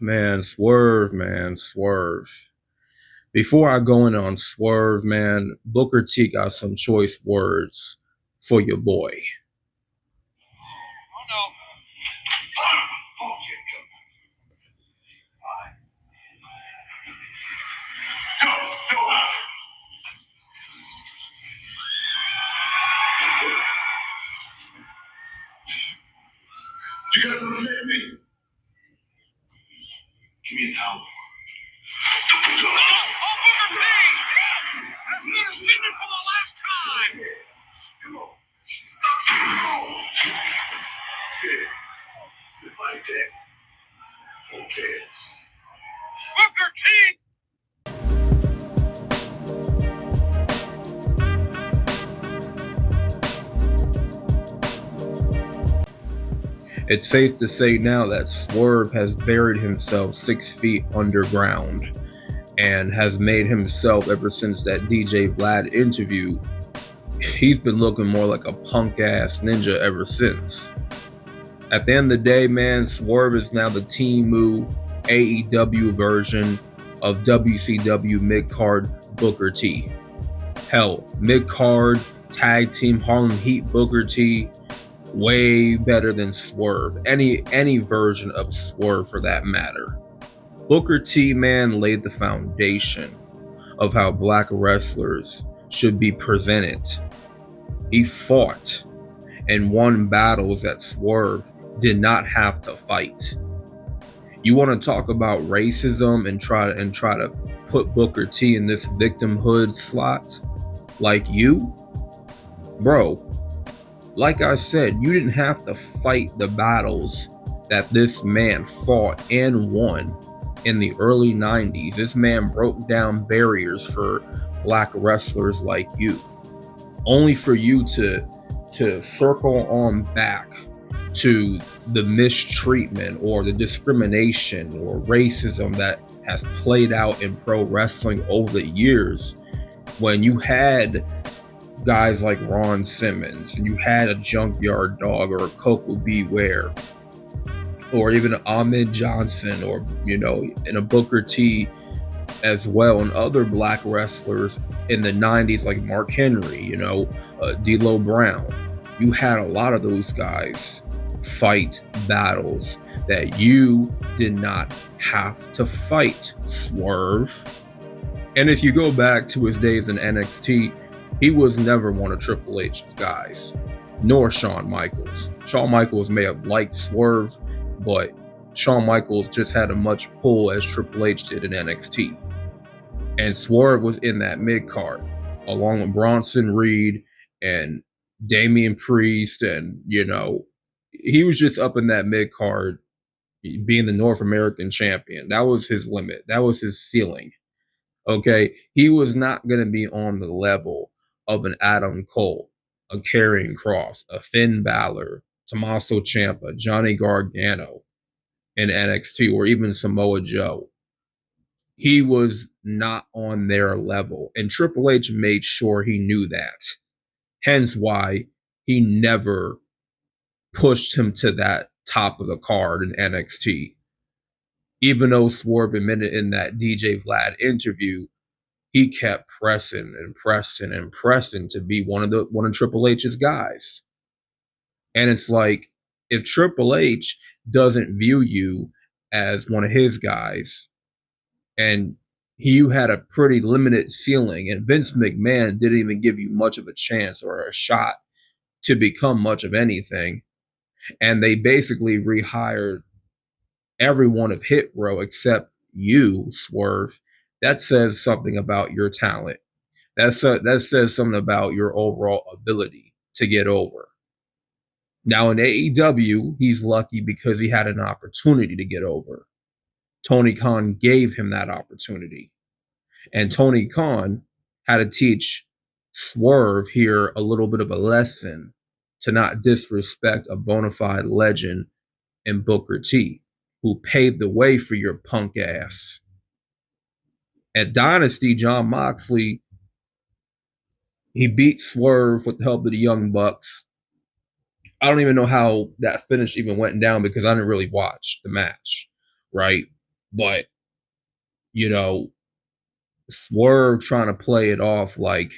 Man, Swerve. Before I go in on Swerve, man, Booker T got some choice words for your boy. Oh no. You got something to say to me? Give me a towel. Oh, Booker T! That's another statement for the last time! Come on. Yeah. Like that. Okay. Booker T! It's safe to say now that Swerve has buried himself 6 feet underground and has made himself, ever since that DJ Vlad interview, he's been looking more like a punk ass ninja ever since. At the end of the day, man, Swerve is now the Teemu AEW version of WCW mid-card Booker T. Hell, mid-card tag team Harlem Heat Booker T, way better than Swerve. Any version of Swerve for that matter. Booker T, man, laid the foundation of how black wrestlers should be presented. He fought and won battles that Swerve did not have to fight. You want to talk about racism and try to put Booker T in this victimhood slot like you? Bro, like I said, you didn't have to fight the battles that this man fought and won in the early 90s. This man broke down barriers for black wrestlers like you, only for you to circle on back to the mistreatment or the discrimination or racism that has played out in pro wrestling over the years, when you had guys like Ron Simmons and you had a Junkyard Dog or a Coco Beware or even Ahmed Johnson or, in a Booker T as well, and other black wrestlers in the 90s like Mark Henry, D'Lo Brown. You had a lot of those guys fight battles that you did not have to fight, Swerve. And if you go back to his days in NXT, he was never one of Triple H's guys, nor Shawn Michaels. Shawn Michaels may have liked Swerve, but Shawn Michaels just had as much pull as Triple H did in NXT. And Swerve was in that mid-card, along with Bronson Reed and Damian Priest, and, he was just up in that mid-card, being the North American champion. That was his limit. That was his ceiling. Okay? He was not going to be on the level of an Adam Cole, a Karrion Kross, a Finn Balor, Tommaso Ciampa, Johnny Gargano in NXT, or even Samoa Joe. He was not on their level, and Triple H made sure he knew that. Hence why he never pushed him to that top of the card in NXT. Even though Swerve admitted in that DJ Vlad interview, he kept pressing and pressing and pressing to be one of Triple H's guys. And it's like, if Triple H doesn't view you as one of his guys, and you had a pretty limited ceiling, and Vince McMahon didn't even give you much of a chance or a shot to become much of anything, and they basically rehired everyone of Hit Row except you, Swerve, that says something about your talent. That says something about your overall ability to get over. Now in AEW, he's lucky because he had an opportunity to get over. Tony Khan gave him that opportunity. And Tony Khan had to teach Swerve here a little bit of a lesson to not disrespect a bona fide legend in Booker T, who paved the way for your punk ass. At Dynasty, Jon Moxley, he beat Swerve with the help of the Young Bucks. I don't even know how that finish even went down because I didn't really watch the match. right? But, you know, Swerve trying to play it off like,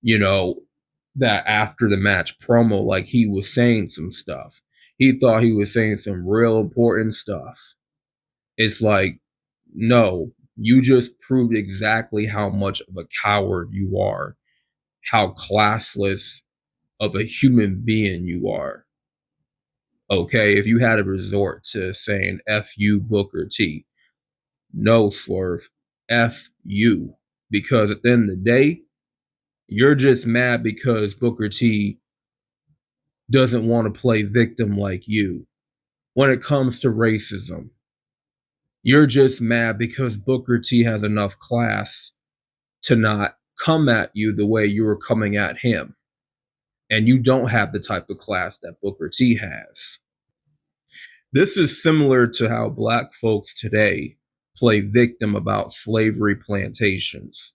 you know, that after the match promo, like he was saying some stuff. He thought he was saying some real important stuff. It's like, no, you just proved exactly how much of a coward you are, how classless of a human being you are. Okay, if you had to resort to saying F you, Booker T, no, Swerve, F you. Because at the end of the day, you're just mad because Booker T doesn't want to play victim like you. When it comes to racism, you're just mad because Booker T has enough class to not come at you the way you were coming at him. And you don't have the type of class that Booker T has. This is similar to how black folks today play victim about slavery plantations.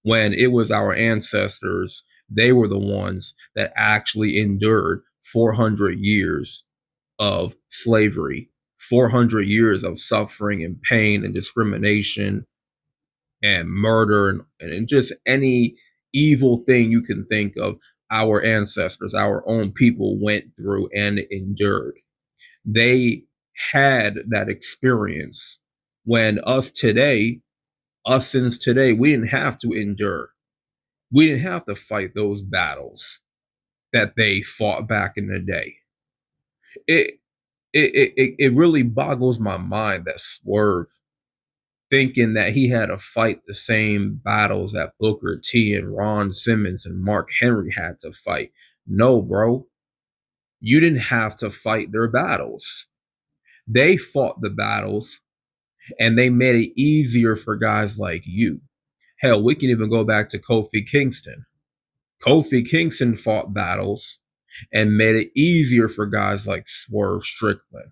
When it was our ancestors, they were the ones that actually endured 400 years of slavery, 400 years of suffering and pain and discrimination and murder and just any evil thing you can think of. Our ancestors, our own people went through and endured. They had that experience when us today, we didn't have to endure. We didn't have to fight those battles that they fought back in the day. It it really boggles my mind that Swerve thinking that he had to fight the same battles that Booker T and Ron Simmons and Mark Henry had to fight. No, bro. You didn't have to fight their battles. They fought the battles and they made it easier for guys like you. Hell, we can even go back to Kofi Kingston. Kofi Kingston fought battles and made it easier for guys like Swerve Strickland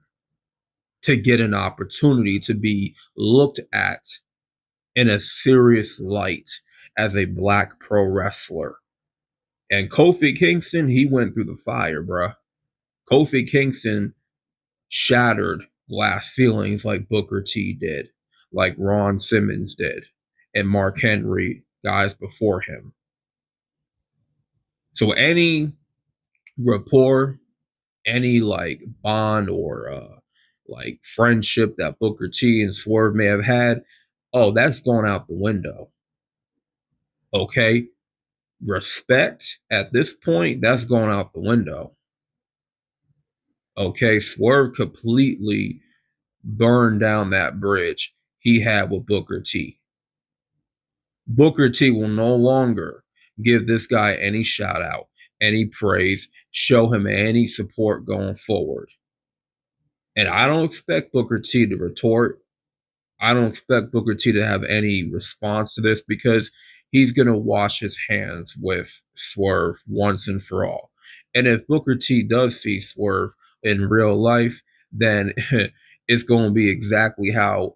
to get an opportunity to be looked at in a serious light as a black pro wrestler. And Kofi Kingston, he went through the fire, bruh. Kofi Kingston shattered glass ceilings like Booker T did, like Ron Simmons did, and Mark Henry, guys before him. So any rapport, any like bond or like friendship that Booker T and Swerve may have had, oh, that's going out the window. Okay? Respect at this point, that's going out the window. Okay? Swerve completely burned down that bridge he had with Booker T. Booker T will no longer give this guy any shout out, any praise, show him any support going forward. And I don't expect Booker T to retort. I don't expect Booker T to have any response to this because he's going to wash his hands with Swerve once and for all. And if Booker T does see Swerve in real life, then it's going to be exactly how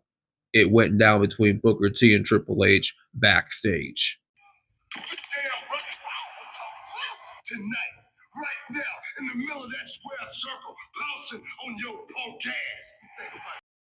it went down between Booker T and Triple H backstage. Tonight, right now, in the middle of that square circle, bouncing on your punk ass.